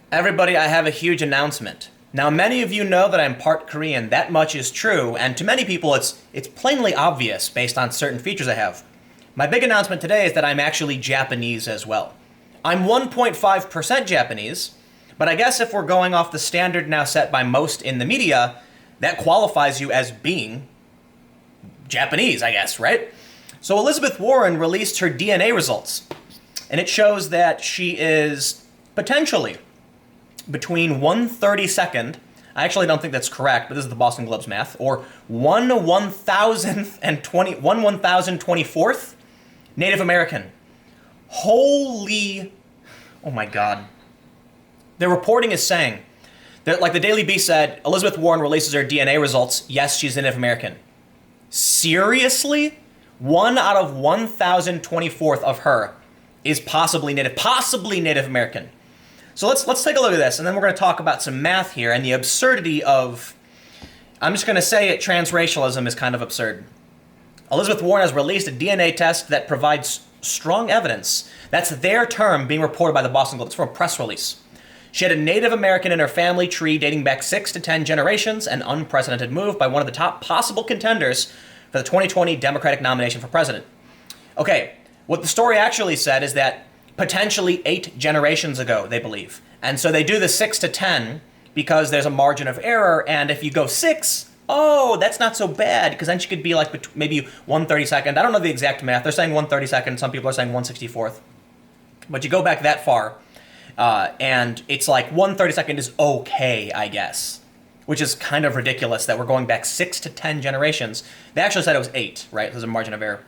Everybody, I have a huge announcement. Now, many of you know that I'm part Korean. That much is true, and to many people, it's plainly obvious based on certain features I have. My big announcement today is that I'm actually Japanese as well. I'm 1.5% Japanese, but I guess if we're going off the standard now set by most in the media, that qualifies you as being Japanese, I guess, right? So Elizabeth Warren released her DNA results, and it shows that she is potentially between 1/32nd, I actually don't think that's correct, but this is the Boston Globe's math, or 1/1024th Native American. Holy, oh my God. Their reporting is saying, that, like the Daily Beast said, Elizabeth Warren releases her DNA results, yes, she's Native American. Seriously? 1 out of 1,024th of her is possibly Native American. So let's take a look at this, and then we're going to talk about some math here and the absurdity of, I'm just going to say it, transracialism is kind of absurd. Elizabeth Warren has released a DNA test that provides strong evidence. That's their term being reported by the Boston Globe. It's from a press release. She had a Native American in her family tree dating back 6 to 10 generations, an unprecedented move by one of the top possible contenders for the 2020 Democratic nomination for president. Okay, what the story actually said is that potentially 8 generations ago, they believe. And so they do the 6 to 10 because there's a margin of error, and if you go 6, oh, that's not so bad, because then she could be like maybe 1/32nd. I don't know the exact math. They're saying 1/32nd. Some people are saying 1/64th. But you go back that far, and it's like 1/32nd is okay, I guess, which is kind of ridiculous that we're going back 6 to 10 generations. They actually said it was 8, right? There's a margin of error.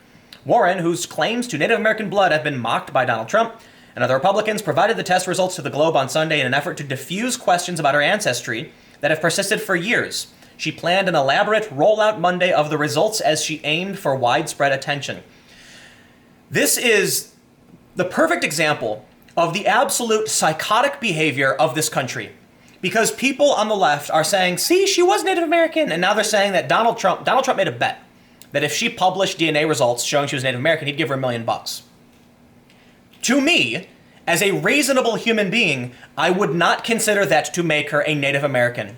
Warren, whose claims to Native American blood have been mocked by Donald Trump and other Republicans, provided the test results to the Globe on Sunday in an effort to diffuse questions about her ancestry that have persisted for years. She planned an elaborate rollout Monday of the results as she aimed for widespread attention. This is the perfect example of the absolute psychotic behavior of this country. Because people on the left are saying, see, she was Native American, and now they're saying that Donald Trump made a bet that if she published DNA results showing she was Native American, he'd give her $1 million. To me, as a reasonable human being, I would not consider that to make her a Native American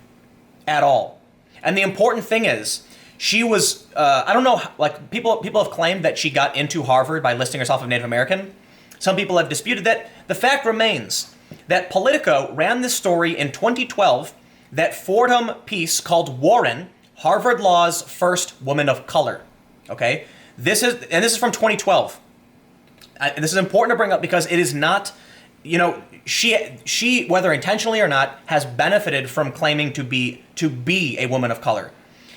at all. And the important thing is, she was, I don't know, like people have claimed that she got into Harvard by listing herself as Native American. Some people have disputed that. The fact remains that Politico ran this story in 2012 that Fordham piece called Warren, Harvard Law's first woman of color. Okay? This is from 2012. This is important to bring up because it is not, she, whether intentionally or not, has benefited from claiming to be a woman of color.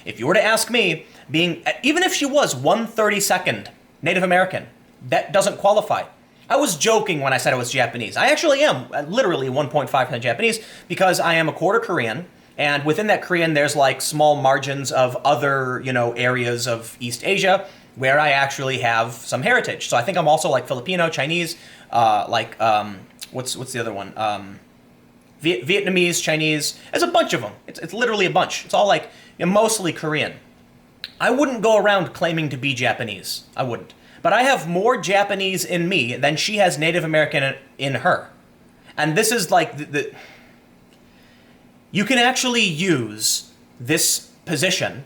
If you were to ask me, even if she was 1/32nd Native American, that doesn't qualify. I was joking when I said I was Japanese. I actually am literally 1.5% Japanese because I am a quarter Korean. And within that Korean, there's like small margins of other, areas of East Asia where I actually have some heritage. So I think I'm also like Filipino, Chinese, what's the other one? Vietnamese, Chinese. There's a bunch of them. It's literally a bunch. It's all like mostly Korean. I wouldn't go around claiming to be Japanese. I wouldn't. But I have more Japanese in me than she has Native American in her. And this is like you can actually use this position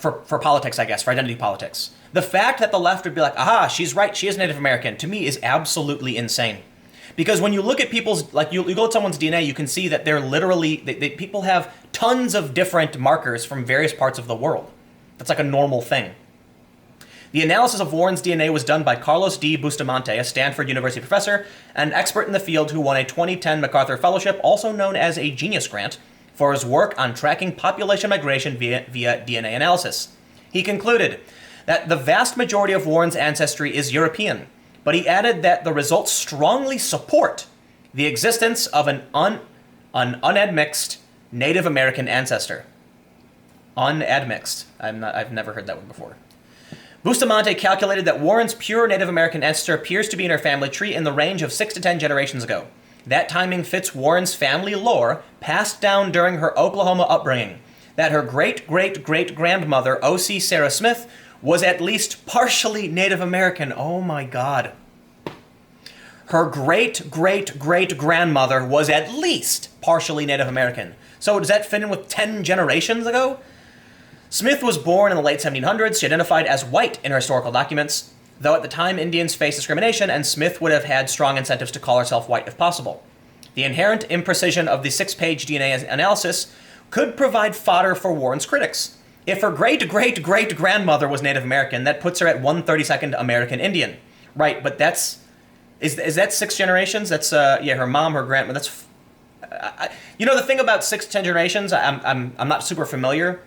for politics, I guess, for identity politics. The fact that the left would be like, aha, she's right, she is Native American, to me is absolutely insane. Because when you look at people's, like you go at someone's DNA, you can see that they're literally, people have tons of different markers from various parts of the world. That's like a normal thing. The analysis of Warren's DNA was done by Carlos D. Bustamante, a Stanford University professor and expert in the field who won a 2010 MacArthur Fellowship, also known as a Genius Grant, for his work on tracking population migration via DNA analysis. He concluded that the vast majority of Warren's ancestry is European, but he added that the results strongly support the existence of an unadmixed Native American ancestor. Unadmixed. I've never heard that one before. Bustamante calculated that Warren's pure Native American ancestor appears to be in her family tree in the range of 6 to 10 generations ago. That timing fits Warren's family lore passed down during her Oklahoma upbringing, that her great-great-great-grandmother, O.C. Sarah Smith, was at least partially Native American. Oh my God. her great-great-great-grandmother was at least partially Native American. So does that fit in with 10 generations ago? Smith was born in the late 1700s. She identified as white in her historical documents, though at the time Indians faced discrimination, and Smith would have had strong incentives to call herself white if possible. The inherent imprecision of the 6-page DNA analysis could provide fodder for Warren's critics. If her great-great-great-grandmother was Native American, that puts her at 132nd American Indian. Right, but that's... Is that 6 generations? That's, her mom, her grandmother, that's... the thing about 10 generations, I'm not super familiar.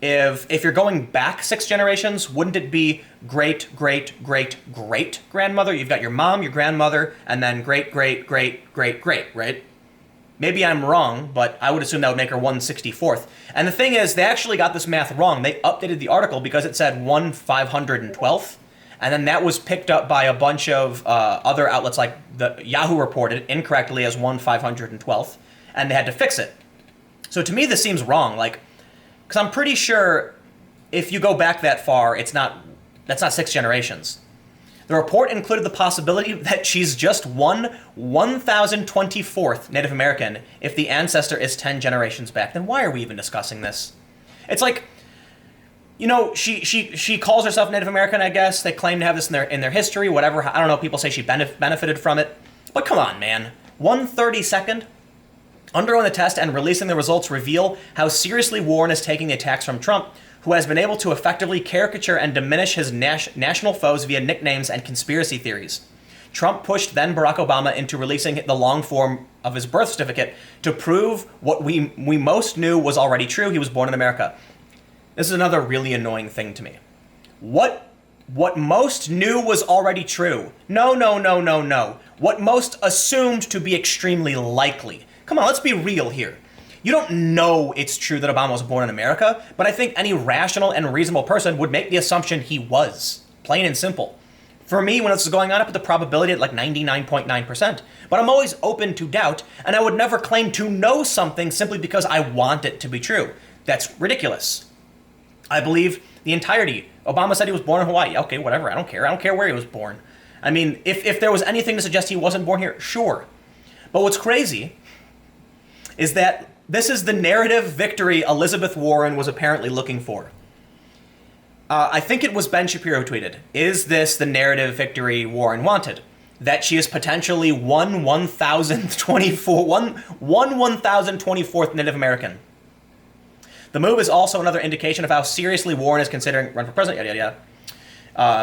If you're going back 6 generations, wouldn't it be great-great-great-great-grandmother? You've got your mom, your grandmother, and then great-great-great-great-great, right? Maybe I'm wrong, but I would assume that would make her 164th. And the thing is, they actually got this math wrong. They updated the article because it said 1/512th, and then that was picked up by a bunch of other outlets, like the Yahoo reported incorrectly as 1/512th, and they had to fix it. So to me, this seems wrong, because I'm pretty sure if you go back that far, that's not 6 generations. The report included the possibility that she's just 1,024th Native American if the ancestor is 10 generations back. Then why are we even discussing this? It's like, she calls herself Native American, I guess. They claim to have this in their history, whatever. I don't know, people say she benefited from it. But come on, man. 132nd? Undergoing the test and releasing the results reveal how seriously Warren is taking the attacks from Trump, who has been able to effectively caricature and diminish his national foes via nicknames and conspiracy theories. Trump pushed then Barack Obama into releasing the long form of his birth certificate to prove what we most knew was already true. He was born in America. This is another really annoying thing to me. What most knew was already true. No. What most assumed to be extremely likely. Come on, let's be real here. You don't know it's true that Obama was born in America, but I think any rational and reasonable person would make the assumption he was. Plain and simple. For me, when this is going on, I put the probability at 99.9%. But I'm always open to doubt, and I would never claim to know something simply because I want it to be true. That's ridiculous. I believe the entirety. Obama said he was born in Hawaii. Okay, whatever. I don't care. I don't care where he was born. I mean, if there was anything to suggest he wasn't born here, sure. But what's crazy is that this is the narrative victory Elizabeth Warren was apparently looking for. I think it was Ben Shapiro who tweeted, "Is this the narrative victory Warren wanted? That she is potentially 1024th Native American." The move is also another indication of how seriously Warren is considering run for president, yada yada.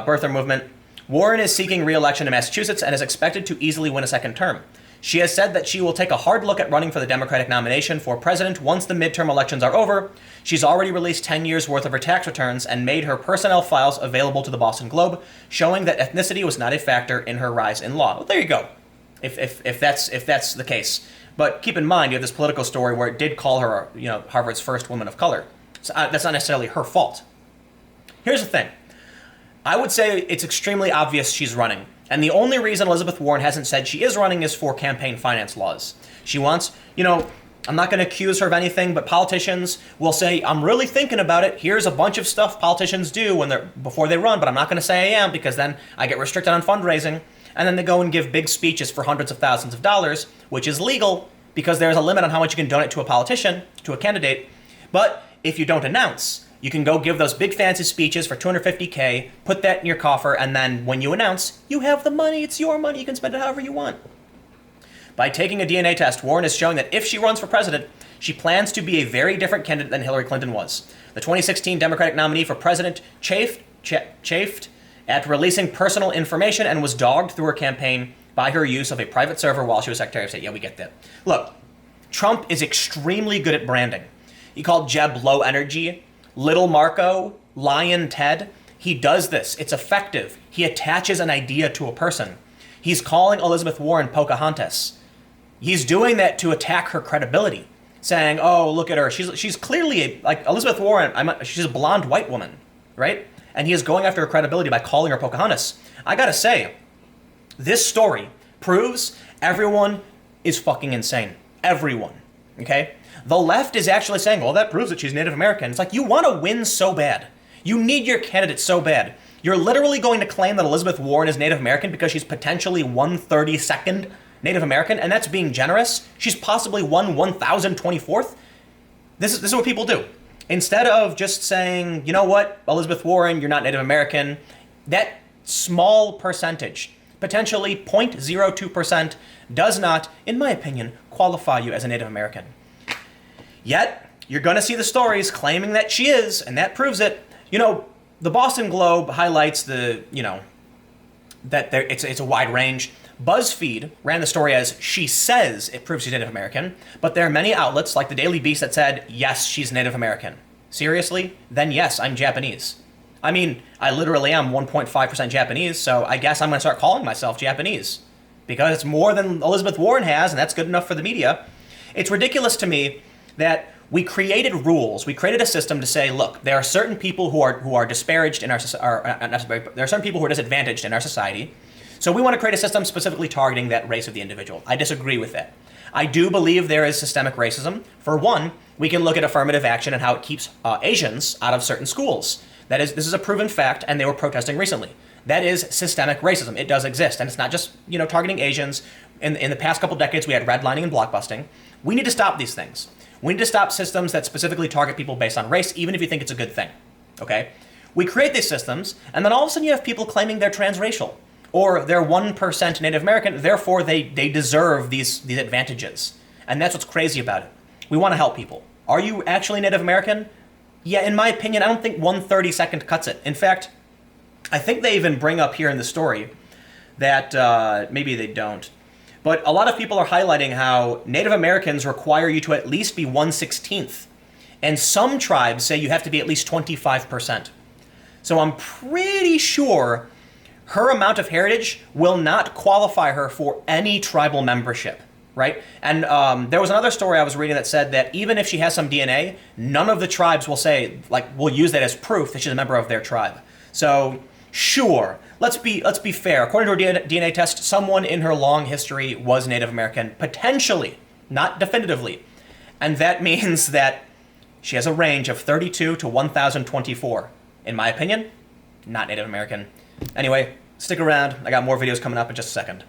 Birther movement. Warren is seeking re-election in Massachusetts and is expected to easily win a second term. She has said that she will take a hard look at running for the Democratic nomination for president once the midterm elections are over. She's already released 10 years' worth of her tax returns and made her personnel files available to the Boston Globe, showing that ethnicity was not a factor in her rise in law. Well, there you go, if that's the case. But keep in mind, you have this Politico story where it did call her, Harvard's first woman of color. So that's not necessarily her fault. Here's the thing. I would say it's extremely obvious she's running. And the only reason Elizabeth Warren hasn't said she is running is for campaign finance laws. She wants, I'm not going to accuse her of anything, but politicians will say, I'm really thinking about it. Here's a bunch of stuff politicians do before they run, but I'm not going to say I am because then I get restricted on fundraising. And then they go and give big speeches for hundreds of thousands of dollars, which is legal because there's a limit on how much you can donate to a politician, to a candidate. But if you don't announce, you can go give those big fancy speeches for $250K, put that in your coffer, and then when you announce, you have the money, it's your money, you can spend it however you want. By taking a DNA test, Warren is showing that if she runs for president, she plans to be a very different candidate than Hillary Clinton was. The 2016 Democratic nominee for president chafed at releasing personal information and was dogged through her campaign by her use of a private server while she was Secretary of State. Yeah, we get that. Look, Trump is extremely good at branding. He called Jeb low energy, Little Marco, Lion Ted. He does this. It's effective. He attaches an idea to a person. He's calling Elizabeth Warren Pocahontas. He's doing that to attack her credibility, saying, oh, look at her. She's clearly, Elizabeth Warren, she's a blonde white woman, right? And he is going after her credibility by calling her Pocahontas. I gotta say, this story proves everyone is fucking insane. Everyone, okay? The left is actually saying, well, that proves that she's Native American. It's like, you want to win so bad. You need your candidate so bad. You're literally going to claim that Elizabeth Warren is Native American because she's potentially 132nd Native American, and that's being generous. She's possibly 1024th. This is what people do. Instead of just saying, you know what, Elizabeth Warren, you're not Native American, that small percentage, potentially 0.02%, does not, in my opinion, qualify you as a Native American. Yet, you're going to see the stories claiming that she is, and that proves it. You know, the Boston Globe highlights that it's a wide range. BuzzFeed ran the story as she says it proves she's Native American, but there are many outlets like the Daily Beast that said, yes, she's Native American. Seriously? Then yes, I'm Japanese. I mean, I literally am 1.5% Japanese, so I guess I'm going to start calling myself Japanese. Because it's more than Elizabeth Warren has, and that's good enough for the media. It's ridiculous to me that we created rules. We created a system to say, look, there are certain people who are disparaged in our there are certain people who are disadvantaged in our society. So we want to create a system specifically targeting that race of the individual. I disagree with that. I do believe there is systemic racism. For one, we can look at affirmative action and how it keeps Asians out of certain schools. This is a proven fact, and they were protesting recently. That is systemic racism. It does exist, and it's not just targeting Asians. In the past couple decades, we had redlining and blockbusting. We need to stop these things. We need to stop systems that specifically target people based on race, even if you think it's a good thing. Okay? We create these systems, and then all of a sudden you have people claiming they're transracial, or they're 1% Native American, therefore they deserve these advantages. And that's what's crazy about it. We want to help people. Are you actually Native American? Yeah, in my opinion, I don't think 1/32 cuts it. In fact, I think they even bring up here in the story that maybe they don't. But a lot of people are highlighting how Native Americans require you to at least be 1/16th. And some tribes say you have to be at least 25%. So I'm pretty sure her amount of heritage will not qualify her for any tribal membership, right? And there was another story I was reading that said that even if she has some DNA, none of the tribes will use that as proof that she's a member of their tribe. So sure, let's be fair. According to her DNA test, someone in her long history was Native American, potentially, not definitively. And that means that she has a range of 32 to 1024. In my opinion, not Native American. Anyway, stick around. I got more videos coming up in just a second.